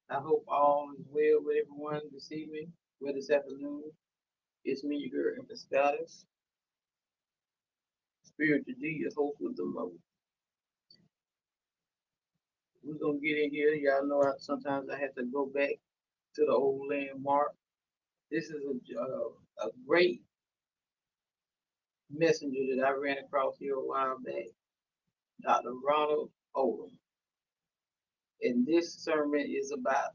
I hope all is well with everyone this evening, well this afternoon. It's me, your girl, Empress Goddess, Spiritual G, your host with the most. We're gonna get in here. Y'all know sometimes I have to go back to the old landmark. This is a great messenger that I ran across here a while back, Dr. Ronald Odum. And this sermon is about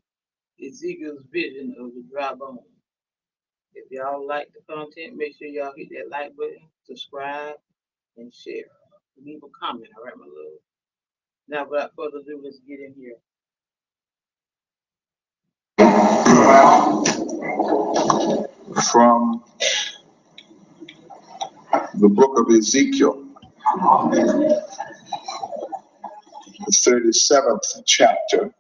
Ezekiel's vision of the dry bones. If y'all like the content, make sure y'all hit that like button, subscribe, and share. Leave a comment, all right, my love. Now, without further ado, let's get in here. From the book of Ezekiel, the 37th chapter,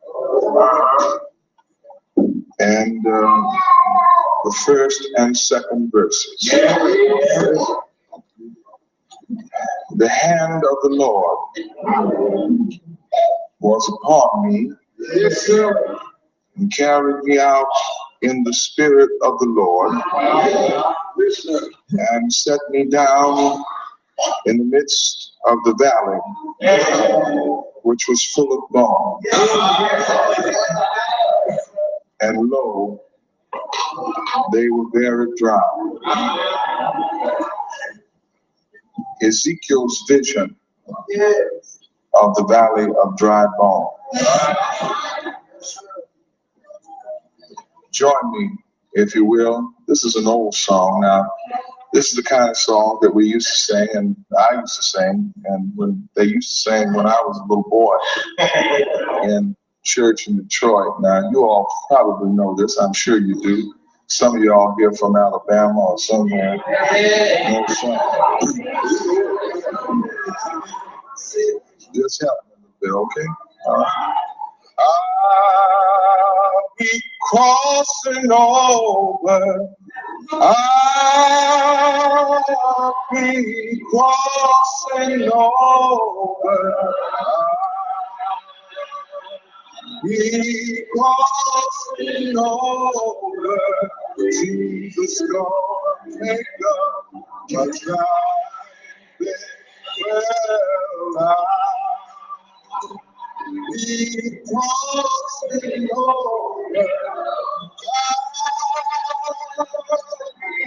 and the first and second verses. The hand of the Lord was upon me, and carried me out in the spirit of the Lord, and set me down in the midst of the valley, which was full of bones. And lo, they were very dry. Ezekiel's vision of the valley of dry bones. Join me, if you will. This is an old song. Now, this is the kind of song that we used to sing, and I used to sing, and when they used to sing when I was a little boy in church in Detroit. Now, you all probably know this. I'm sure you do. Some of y'all here from Alabama or somewhere. Know some. Just help me a little bit, okay? All right. I'll be crossing over. I'll be crossing over. I'll be crossing over. Jesus gonna take up my time. Well, be crossing over.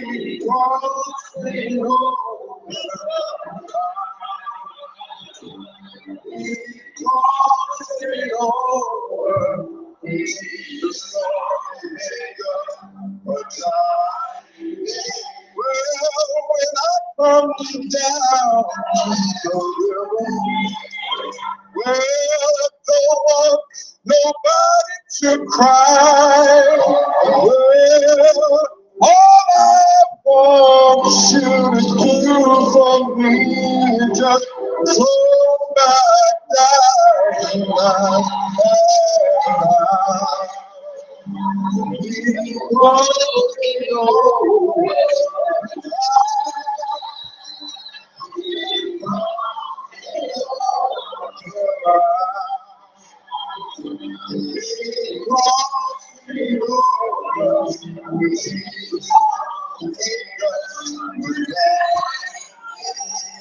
Be crossing over. Be crossing over. Jesus gonna take a time. Well, when I come down the river, well, don't want nobody to cry. Well, all I want you to do for me is just close my eyes. Be crossing over.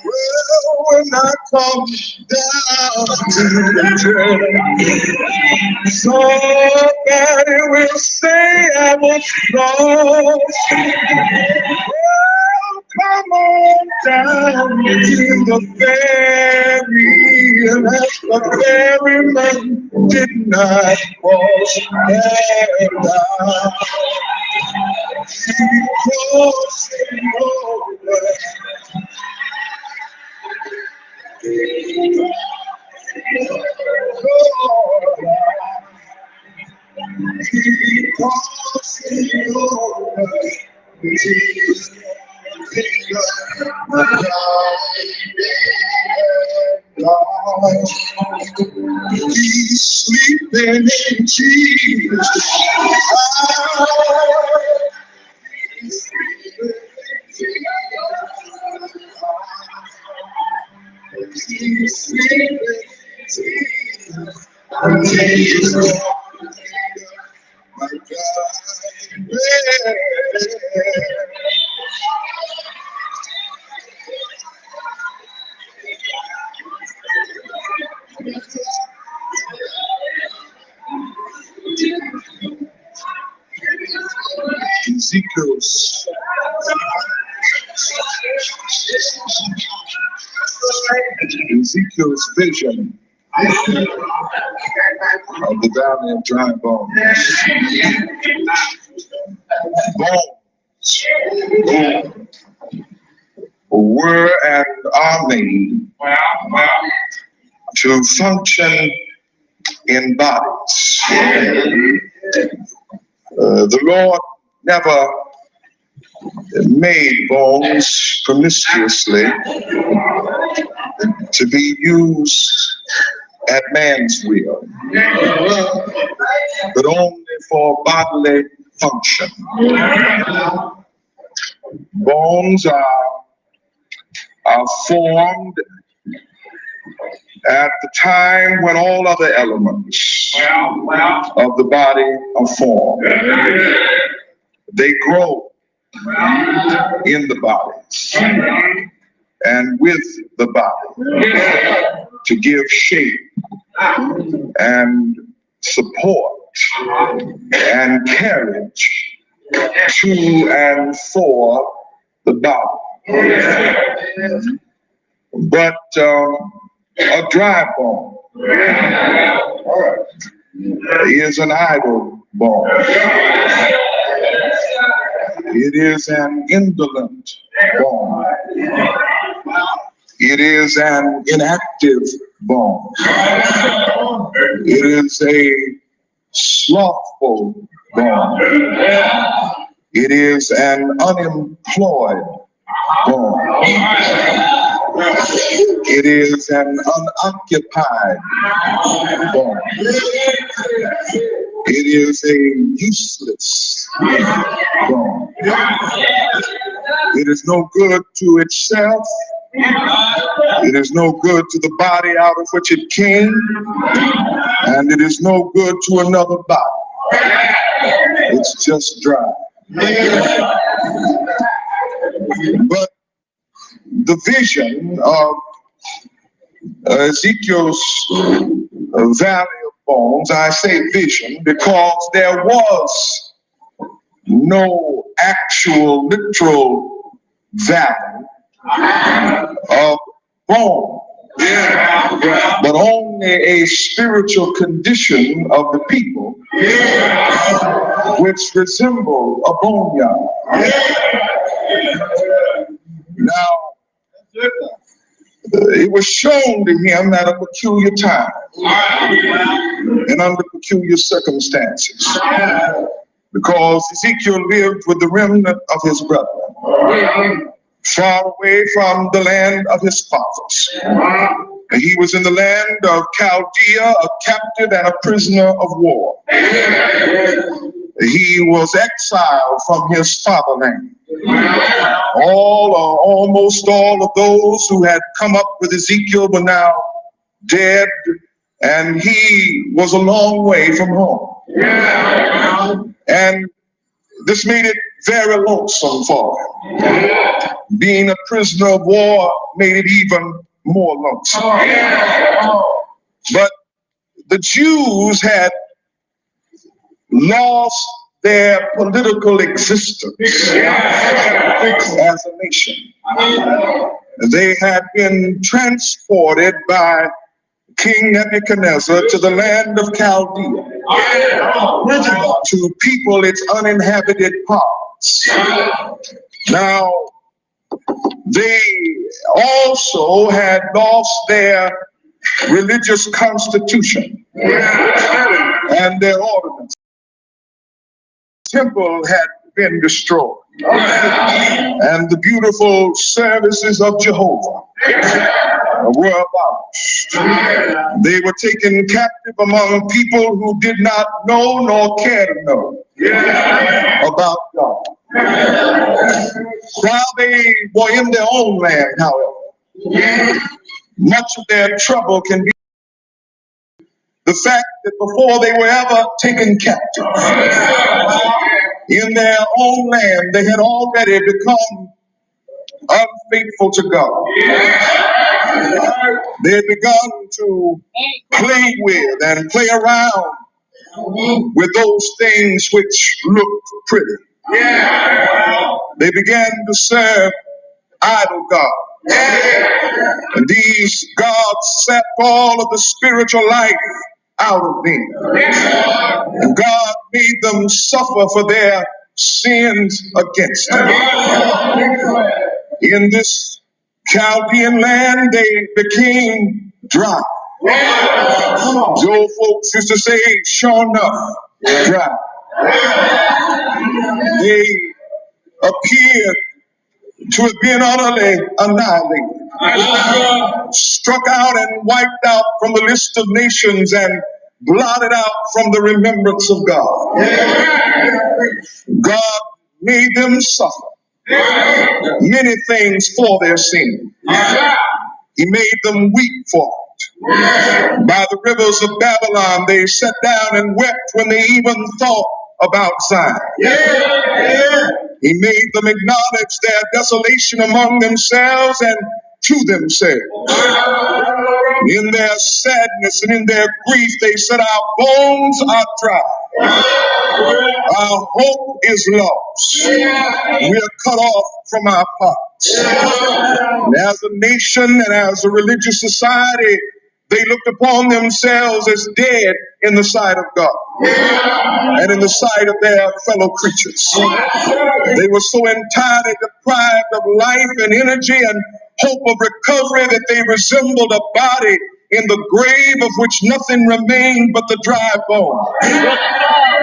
Well, when I come down to the dirt, somebody will say I was lost. Well, come on down to the ferry, and that's the ferryman did not cross that he crossing over. He crossing over. Jesus, he's sleeping in Jesus. He's sleeping in Jesus. He's sleeping in Jesus. Jesus. Ezekiel's vision of the valley of dry bones. Bones were and are made to function in bodies. The Lord never made bones promiscuously to be used at man's will, but only for bodily function. Bones are formed at the time when all other elements of the body are formed. They grow in the body and with the body to give shape and support and carriage to and for the body. But a dry bone is an idle bone. It is an indolent bone. It is an inactive bone. It is a slothful bone. It is an unemployed bone. It is an unoccupied bone. It is a useless bone. It is no good to itself. It is no good to the body out of which it came. And it is no good to another body. It's just dry. But the vision of Ezekiel's valley of bones, I say vision because there was no actual literal valley of bone, but only a spiritual condition of the people which resembled a boneyard. Now, it was shown to him at a peculiar time and under peculiar circumstances, because Ezekiel lived with the remnant of his brethren, far away from the land of his fathers. And he was in the land of Chaldea, a captive and a prisoner of war. He was exiled from his fatherland. All or almost all of those who had come up with Ezekiel were now dead, and he was a long way from home. And this made it very lonesome for him. Being a prisoner of war made it even more lonesome. But the Jews had lost their political existence as a nation. They had been transported by King Nebuchadnezzar to the land of Chaldea, to people its uninhabited parts. Now, they also had lost their religious constitution and their ordinance. The temple had been destroyed, and the beautiful services of Jehovah were abolished. They were taken captive among people who did not know nor care to know about God. While they were in their own land, however, much of their trouble can be the fact that before they were ever taken captive in their own land, they had already become unfaithful to God. They had begun to play with and play around with those things which looked pretty. They began to serve idol gods. And these gods sapped all of the spiritual life out of them. And God made them suffer for their sins against him. In this Chaldean land, they became dry. The old folks used to say, sure enough, dry. They appeared to have been utterly annihilated, struck out and wiped out from the list of nations and blotted out from the remembrance of God. God made them suffer many things for their sin. He made them weep for it. By the rivers of Babylon, they sat down and wept when they even thought about Zion. He made them acknowledge their desolation among themselves and to themselves. In their sadness and in their grief, they said, our bones are dry. Our hope is lost. We are cut off from our parts. And as a nation and as a religious society, they looked upon themselves as dead in the sight of God and in the sight of their fellow creatures. They were so entirely deprived of life and energy and hope of recovery that they resembled a body in the grave of which nothing remained but the dry bone,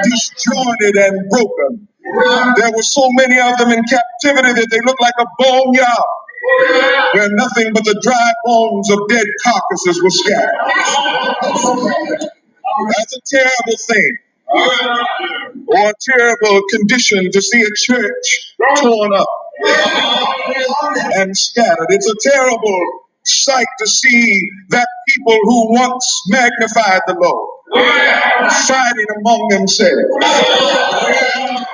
disjointed and broken. There were so many of them in captivity that they looked like a boneyard where nothing but the dry bones of dead carcasses were scattered. That's a terrible thing, or a terrible condition to see a church torn up and scattered. It's a terrible sight to see that people who once magnified the Lord fighting among themselves,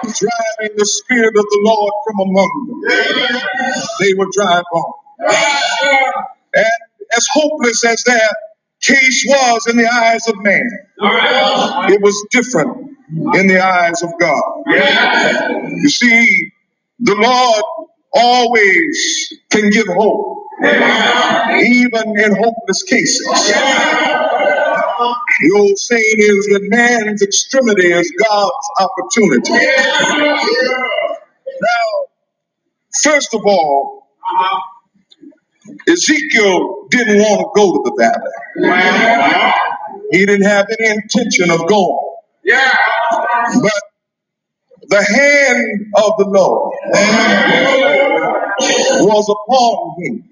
driving the Spirit of the Lord from among them. They were dry bones. And as hopeless as their case was in the eyes of man, it was different in the eyes of God. You see, the Lord always can give hope, even in hopeless cases. The old saying is that man's extremity is God's opportunity. Now, first of all, Ezekiel didn't want to go to the valley. He didn't have any intention of going. But the hand of the Lord was upon him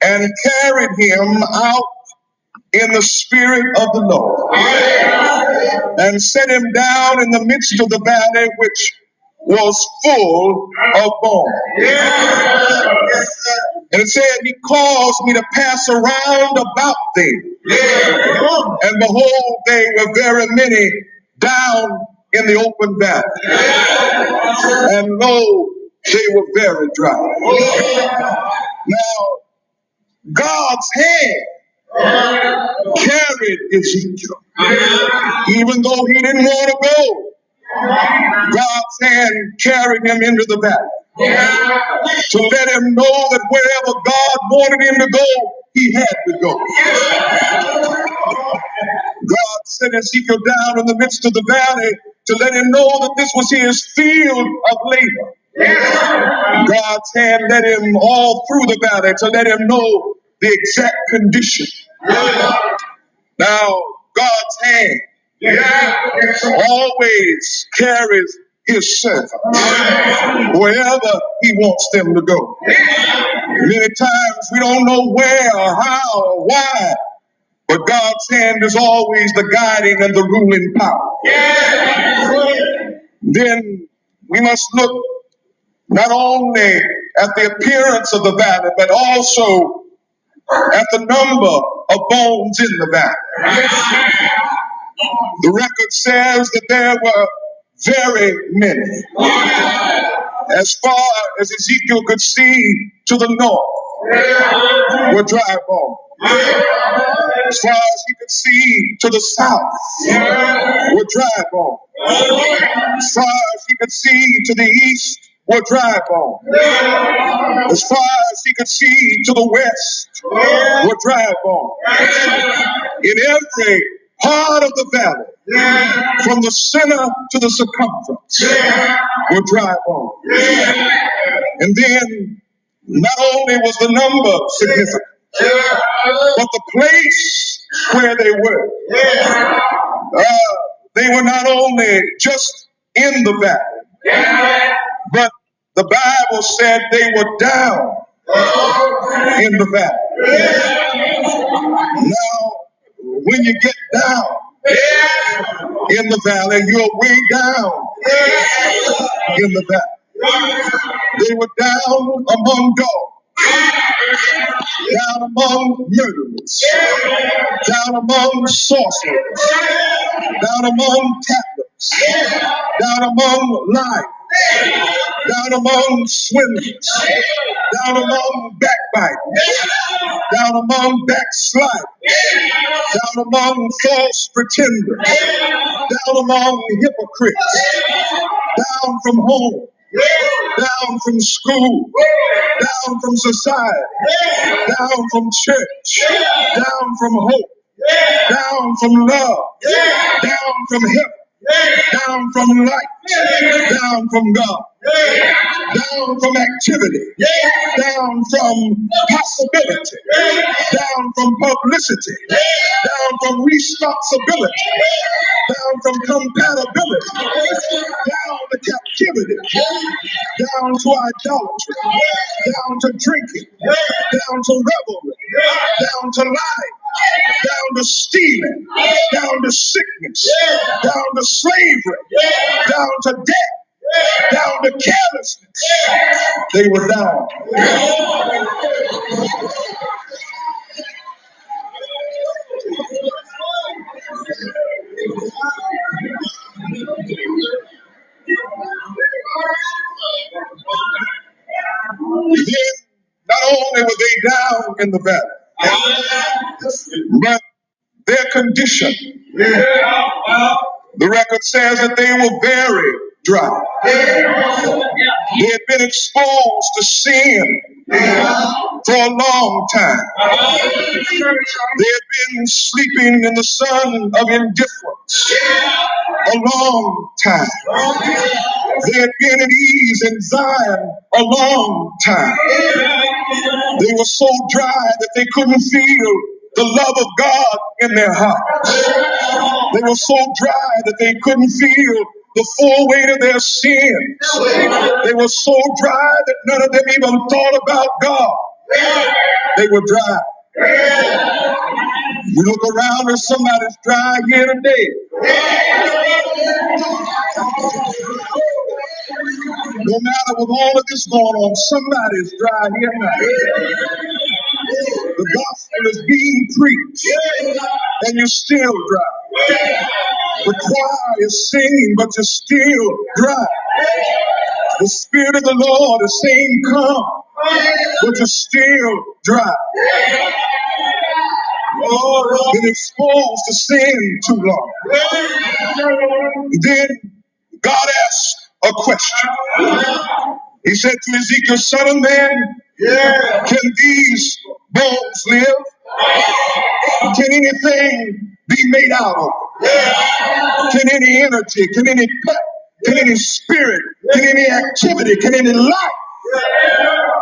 and carried him out in the Spirit of the Lord and set him down in the midst of the valley which was full of bones. And it said, he caused me to pass around about them. And behold, they were very many down in the open valley. And lo, they were very dry. Now, God's hand carried Ezekiel. Even though he didn't want to go, God's hand carried him into the valley to let him know that wherever God wanted him to go, he had to go. God set Ezekiel down in the midst of the valley to let him know that this was his field of labor. God's hand led him all through the valley to let him know the exact condition. Now, God's hand always carries his servant wherever he wants them to go. Many times we don't know where or how or why, but God's hand is always the guiding and the ruling power. Then we must look not only at the appearance of the valley, but also at the number of bones in the valley. The record says that there were very many. As far as Ezekiel could see to the north were dry bones. As far as he could see to the south were dry bones. As far as he could see to the east were dry bones. As far as he could see to the west were dry bones. In every part of the valley, from the center to the circumference, were dry bones. And then not only was the number significant, but the place where they were not only just in the valley, but the Bible said they were down in the valley. Now, when you get down in the valley, you're way down in the valley. They were down among dogs, down among murderers, down among sorcerers, down among tattlers, down among liars, down among swindlers, down among backbiters, down among backsliders, down among false pretenders, down among hypocrites, down from home, down from school, down from society, down from church, down from hope, down from love, down from heaven, down from light, down from God, down from activity, down from possibility, down from publicity, down from responsibility, down from compatibility, down to captivity, down to idolatry, down to drinking, down to revelry, down to lying, down to stealing, down to sickness, down to slavery, down to death, down to carelessness. They were down. Then, not only were they down in the valley, but their condition, the record says that they were very dry. They had been exposed to sin for a long time. They had been sleeping in the sun of indifference a long time. They had been at ease in Zion a long time. They were so dry that they couldn't feel the love of God in their hearts. They were so dry that they couldn't feel the full weight of their sins. They were so dry that none of them even thought about God. They were dry. You look around and somebody's dry here today. No matter with all of this going on, somebody's dry here now. The gospel is being preached, and you're still dry. The choir is singing, but you're still dry. The Spirit of the Lord is saying, come, but you're still dry. Been exposed to sin too long. Then God asked a question. He said to Ezekiel, son of man, can these bones live? Can anything be made out of them? Can any energy, can any pep, can any spirit, can any activity, can any life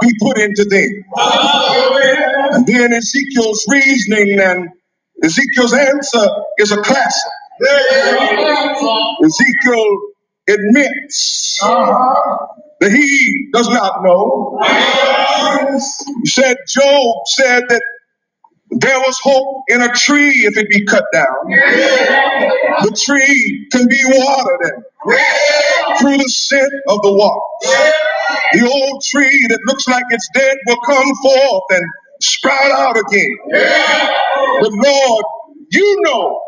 be put into them? And then Ezekiel's reasoning and Ezekiel's answer is a classic. Ezekiel admits that he does not know. He said, Job said that there was hope in a tree if it be cut down. The tree can be watered and through the scent of the water. The old tree that looks like it's dead will come forth and sprout out again. But Lord, you know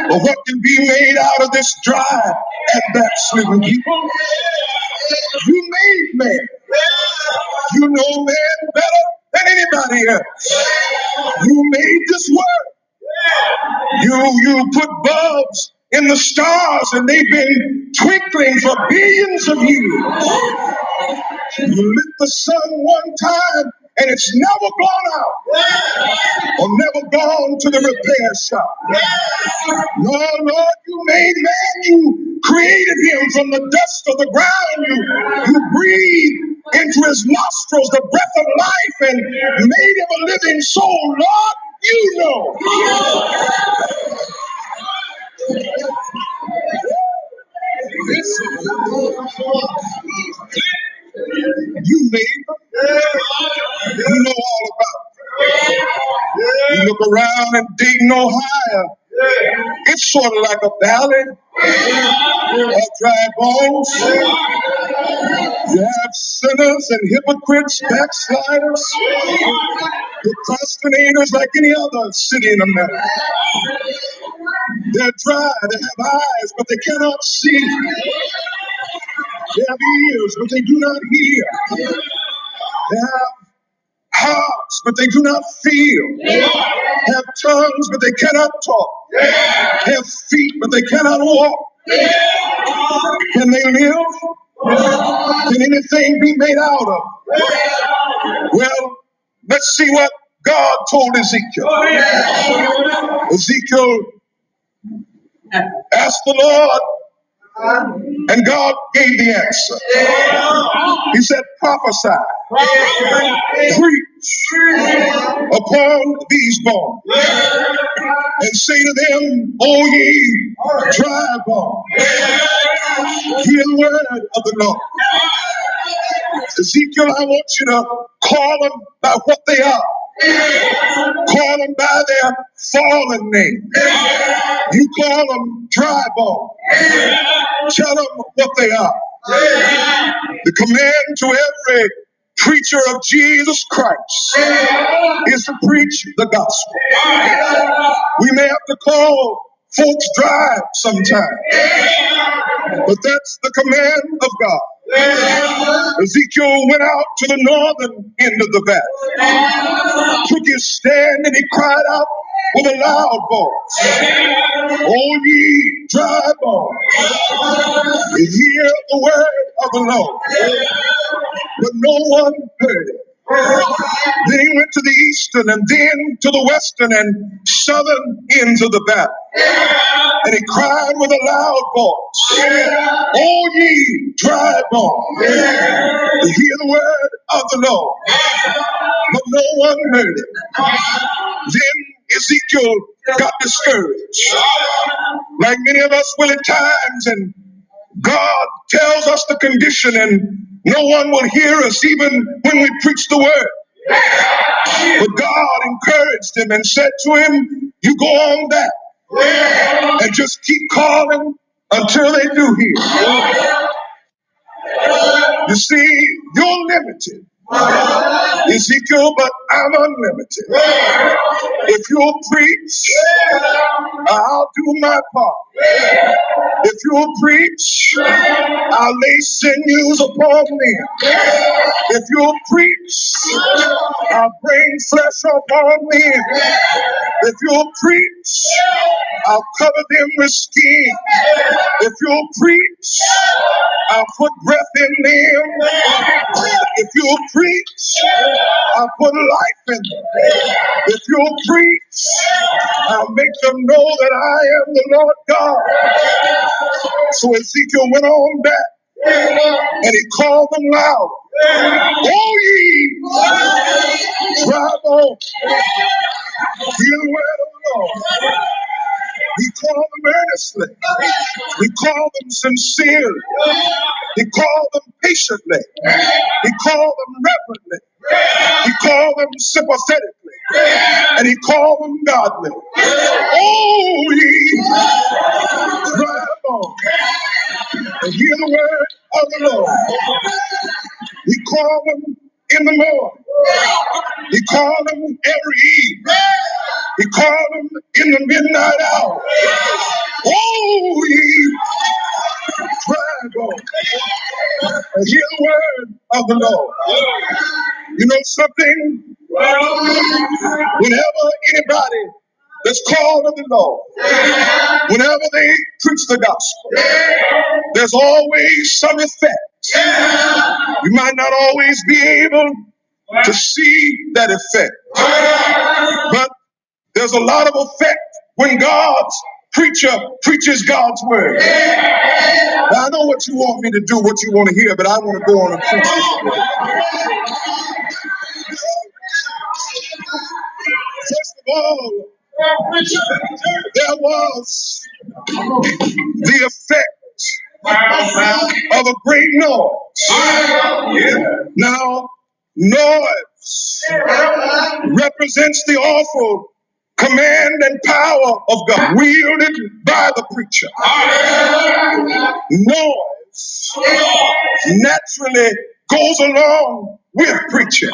what can be made out of this dry and backslidden people. You made man. You know man better than anybody else. You made this world. You put bulbs in the stars and they've been twinkling for billions of years. You lit the sun one time and it's never gone out or never gone to the repair shop. No, Lord, you made man, you created him from the dust of the ground. You breathed into his nostrils the breath of life and made him a living soul. Lord, you know. You made them. You know all about it. You look around in Dayton, Ohio. It's sort of like a valley of dry bones. You have sinners and hypocrites, backsliders, procrastinators like any other city in America. They're dry, they have eyes, but they cannot see. They have ears, but they do not hear. They have hearts, but they do not feel. Have tongues, but they cannot talk. Have feet, but they cannot walk. Can they live? Can anything be made out of? Well, let's see what God told Ezekiel. Ezekiel asked the Lord, and God gave the answer. He said, prophesy, preach upon these bones, and say to them, O ye dry bones, hear the word of the Lord. Ezekiel, I want you to call them by what they are. Call them by their fallen name. You call them dry bones. Tell them what they are. The command to every preacher of Jesus Christ is to preach the gospel. We may have to call folks dry sometimes, but that's the command of God. Ezekiel went out to the northern end of the valley, took his stand, and he cried out with a loud voice, O ye dry bones, hear the word of the Lord. But no one heard it. Then he went to the eastern and then to the western and southern ends of the valley. And he cried with a loud voice, O ye dry bones, hear the word of the Lord. But no one heard it. Then Ezekiel got discouraged, like many of us will at times, and God tells us the condition and no one will hear us even when we preach the word. But God encouraged him and said to him, you go on back and just keep calling until they do hear. You see, you're limited, Ezekiel, but I'm unlimited. If you'll preach, I'll do my part. If you'll preach, I'll lay sinews upon men. If you'll preach, I'll bring flesh upon men. If you'll preach, I'll cover them with skin. If you'll preach, I'll put breath in them. If you'll preach, I'll put life in them. If you'll preach, I'll make them know that I am the Lord God. So Ezekiel went on back and he called them loud. O ye dry bones, hear the word of the Lord. He called them earnestly. He called them sincerely. He called them patiently. He called them reverently. He called them sympathetically. And he called them godly. Oh, ye dry bones, and hear the word of the Lord. He called them in the morning. He called them every evening. He called them in the midnight hour. Oh, ye dry bones, and hear the word of the Lord. You know something? Whenever anybody that's called of the Lord, whenever they preach the gospel, there's always some effect. You might not always be able to see that effect, but there's a lot of effect when God's preacher preaches God's word. Now, I know what you want me to do, what you want to hear, but I want to go on and preach this word. First of all, there was the effect of a great noise. Now, noise represents the awful command and power of God wielded by the preacher. Noise naturally goes along with preaching.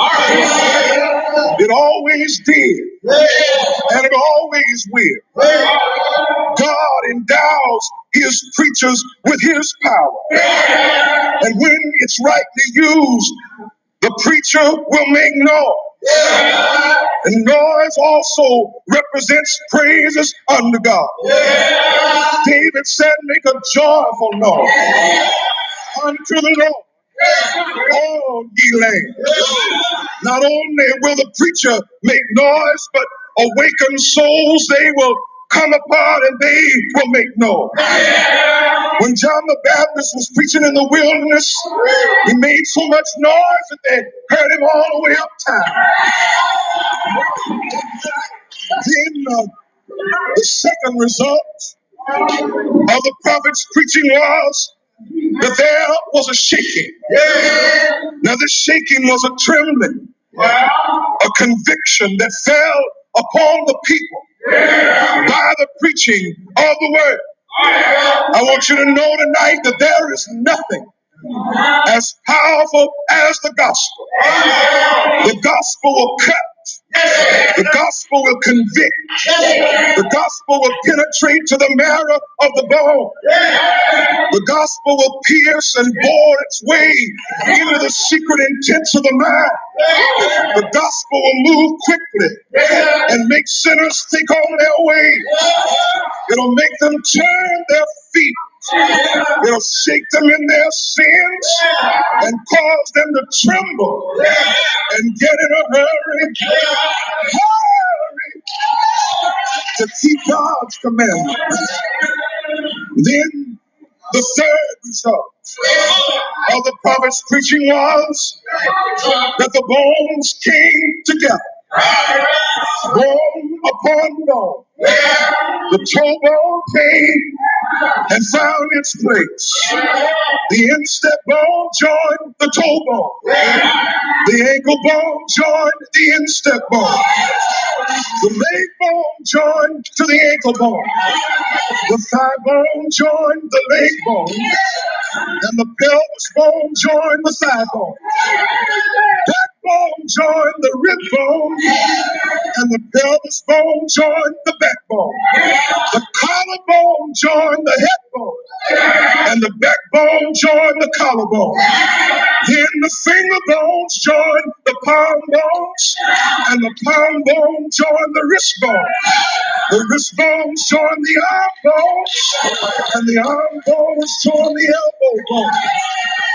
It always did, and it always will. God endows his preachers with his power, and when it's rightly used, the preacher will make noise. And noise also represents praises unto God. David said, make a joyful noise unto the Lord, all ye land. Not only will the preacher make noise, but awakened souls, they will come apart and they will make noise. When John the Baptist was preaching in the wilderness, he made so much noise that they heard him all the way uptown. Then the second result of the prophet's preaching was that there was a shaking. Now this shaking was a trembling, a conviction that fell upon the people by the preaching of the word. I want you to know tonight that there is nothing as powerful as the gospel. The gospel will cut. The gospel will convict. The gospel will penetrate to the marrow of the bone. The gospel will pierce and bore its way into the secret intents of the mind. The gospel will move quickly and make sinners think on their way. It'll make them turn their feet. It'll shake them in their sins and cause them to tremble and get in a hurry to keep God's commandments. Then the third result of the prophet's preaching was that the bones came together, bone upon bone. The toe bone came and found its place. The instep bone joined the toe bone. The ankle bone joined the instep bone. The leg bone joined to the ankle bone. The thigh bone joined the leg bone. And the pelvis bone joined the thigh bone. Backbone joined the rib bone. And the pelvis bone joined the backbone. The collarbone joined the head bone. And the backbone joined the collarbone. Then the finger bones joined the palm bones. And the palm bone joined the wrist bone. The wrist bones joined the arm bones. And the arm bones joined the elbow bone.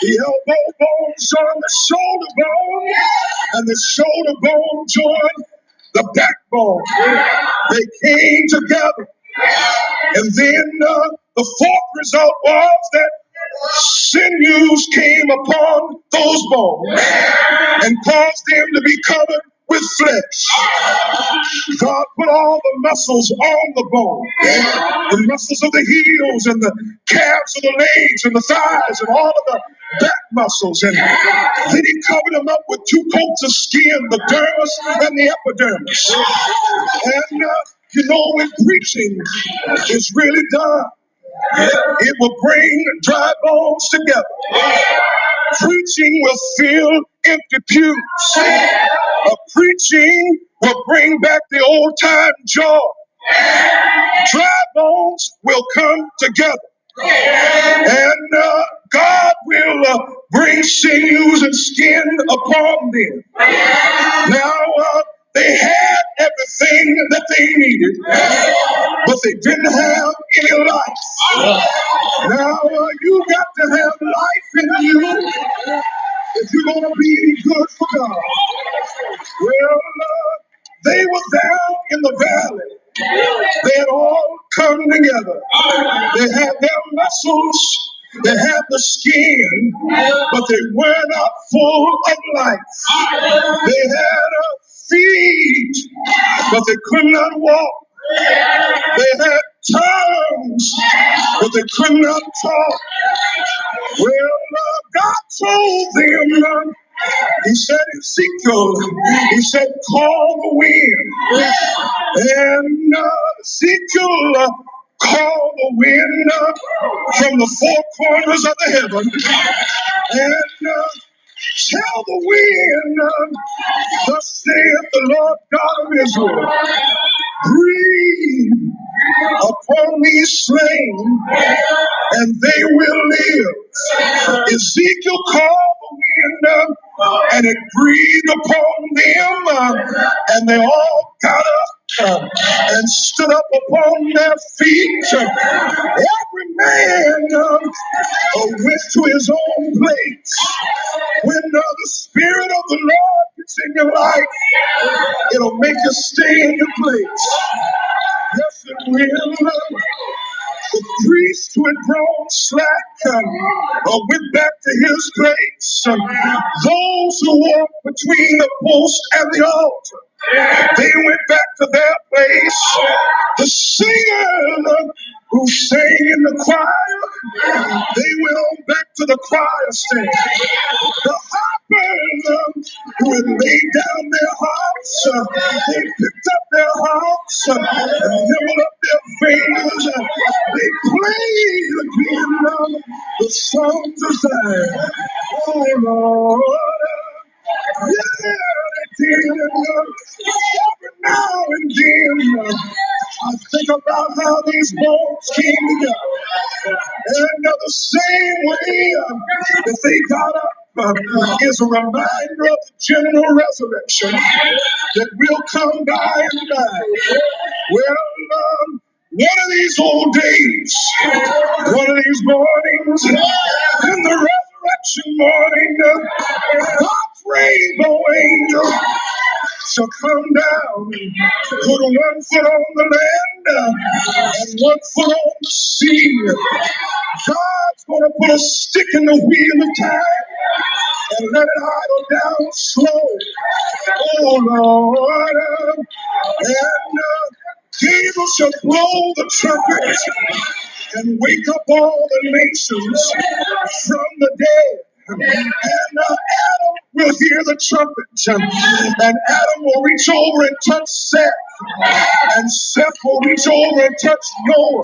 The elbow bone joined the shoulder bone. And the shoulder bone joined the backbone. They came together. And then the fourth result was that sinews came upon those bones and caused them to be covered with flesh. God put all the muscles on the bone, the muscles of the heels and the calves of the legs and the thighs and all of the back muscles. And then he covered them up with two coats of skin, the dermis and the epidermis. And you know, when preaching is really done, it will bring dry bones together. Preaching will fill empty pews. Preaching will bring back the old time joy. Dry bones will come together. And God will bring sinews and skin upon them. Now, they had everything that they needed, but they didn't have any life. Now, you got to have life in you if you're going to be any good for God. Well, they were down in the valley. They had all come together. They had their muscles, they had the skin, but they were not full of life. They had feet, but they could not walk. They had tongues, but they could not talk. Well, God told them, he said, Ezekiel, he said, call the wind. And Ezekiel called the wind from the four corners of the heaven and tell the wind, thus saith the Lord God of Israel, breathe upon these slain, and they will live. Ezekiel called the wind, and it breathed upon them, and they all got up and stood up upon their feet. Every man went to his own place. When the Spirit of the Lord gets in your life, it'll make you stay in your place. Yes, it will. The priest who had grown slack went back to his place. Those who walked between the post and the altar, they went back to their place. The singers who sang in the choir, they went on back to the choir stand. The harpers who had laid down their harps, they picked up their harps and nibbled up their fingers. They played again the songs of Zion. Oh Lord. Yeah, they did. Every now and then, I think about how these bones came together. And the same way that they got up is a reminder of the general resurrection that will come by and by. Well, one of these old days, one of these mornings, in the resurrection morning, God's rainbow angel shall come down, put one foot on the land and one foot on the sea. God's going to put a stick in the wheel of time and let it idle down slow. Oh Lord, and Jesus shall blow the trumpet and wake up all the nations from the dead. And Adam will hear the trumpet, and Adam will reach over and touch Seth, and Seth will reach over and touch Noah,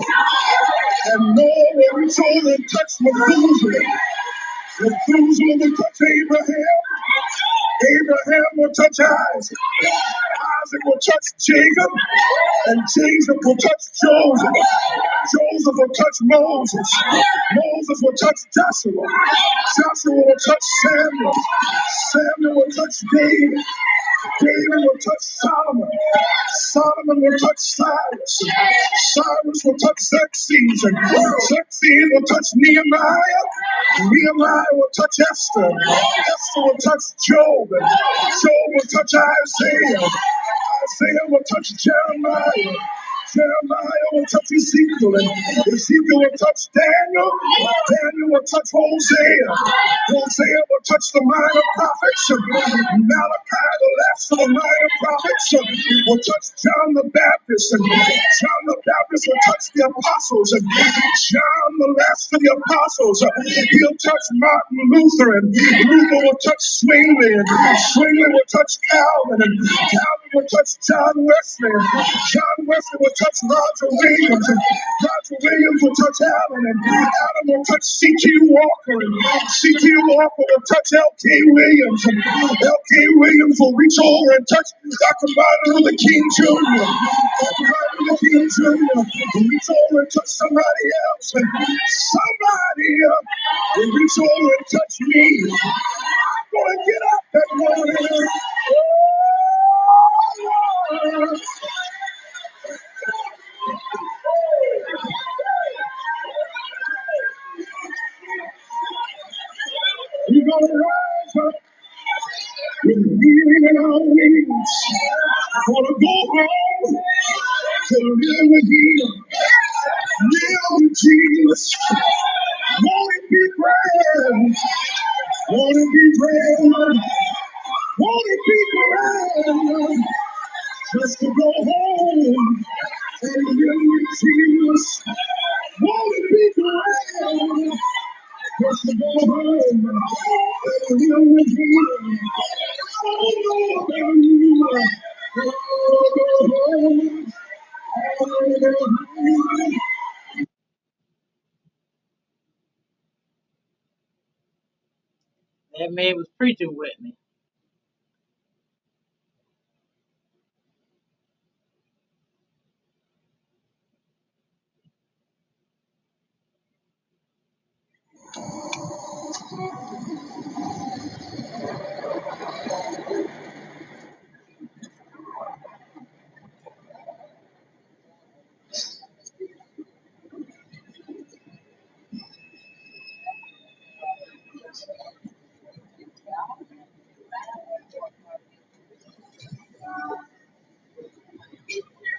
and Noah will reach over and touch Methuselah. Methuselah will touch Abraham. Abraham will touch Isaac. Isaac will touch Jacob, and Jacob will touch Joseph. Joseph will touch Moses. Moses will touch Joshua. Joshua will touch Samuel. Samuel will touch David. David will touch Solomon. Solomon will touch Cyrus. Cyrus will touch Xerxes. And Xerxes will touch Nehemiah. Nehemiah will touch Esther. Esther will touch Job. And Job will touch Isaiah. Isaiah will touch Jeremiah. Jeremiah will touch Ezekiel, and Ezekiel will touch Daniel. Daniel will touch Hosea. Hosea will touch the minor prophets. Malachi, the last of the minor prophets, will touch John the Baptist, and John the Baptist will touch the apostles, and John, the last of the apostles, he'll touch Martin Luther, and Luther will touch Zwingli, and Zwingli will touch Calvin, and Calvin will touch John Wesley, and John Wesley will touch Roger Williams, and Roger Williams will touch Allen, and Allen will touch C.T. Walker. C.T. Walker will touch L.K. Williams. L.K. Williams will reach over and touch Dr. Martin Luther King Jr. Dr. Martin Luther King Jr. will reach over and touch somebody else. Somebody will reach over and touch me. I'm going to get up that morning. We're going to rise up with healing in our wings. Want to go home to live with Him, live with Jesus. Want to be grand, want to be grand, want to be grand. Just to go home and live with Jesus. Want to be grand, just to go home and live with Him. That man was preaching with me.